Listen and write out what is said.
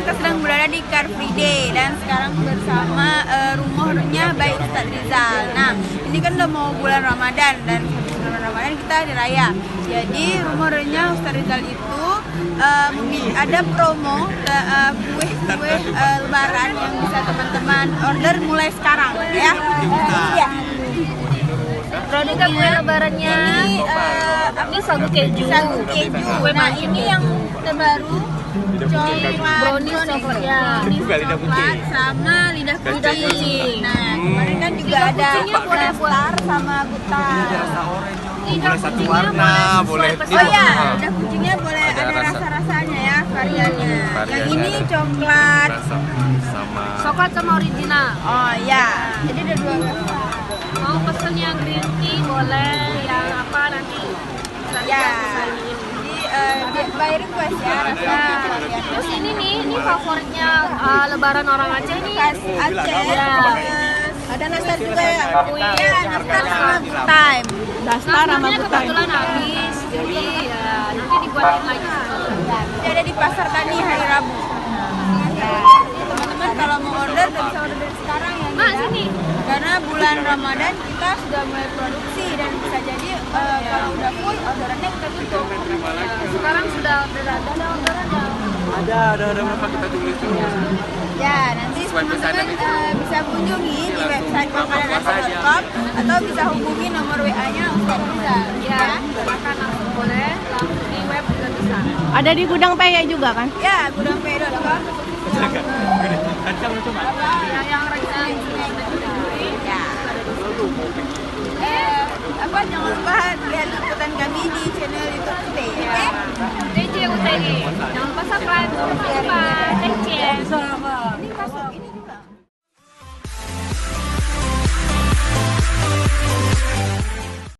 kita sedang berada di Car Free Day dan sekarang bersama rumahnya baik Ustadz Rizal. Nah, ini kan udah mau bulan Ramadan dan bulan Ramadan kita hari raya. Jadi rumahnya Ustadz Rizal itu ada promo kue lebaran yang bisa teman-teman order mulai sekarang ya. Iya. Produknya kue lebarannya ini sagu keju. Nah, ini yang terbaru brownies coklat ya. Coklat sama lidah kucing. Nah, kemarin kan juga ada nastar sama butar. Lidah Satu kucingnya warna, boleh Oh ya, lidah kucingnya boleh ada rasa-rasanya ya, variannya. Yang ini coklat. coklat sama original. Oh ya, jadi ada dua rasa. Mau pesen yang green tea boleh, yang apa nanti bisa Ya, dipesanin. jadi by request ya rasa. Terus ini favoritnya lebaran orang Aceh nih. Khas Aceh. Ya. Ada nastar juga ya. Iya, nastar sama time. Nastar sama kebetulan habis, jadi ya nanti dibuatin lagi. Ini ada di Pasar Tani hari Rabu. Teman-teman kalau mau order udah bisa order dari sekarang ya. Mak, ya. sini. Karena bulan Ramadan kita sudah mulai produksi dan bisa jadi kalau udah full orderannya kita tutup. Sekarang sudah ada orderannya. Ada berapa kita tulis dulu. Ya, nanti teman-teman bisa kunjungi di website makanan.com atau bisa hubungi nomor WA-nya Ustadz Rizal. Ya, makan langsung boleh, langsung di web juga bisa. Ada di gudang PE juga kan? Ya, gudangpe.com. Yang rasa Ya. Jangan lupa lihat liputan kami di channel YouTube Today, oke? DJ UTG. Jangan lupa subscribe. Thank you.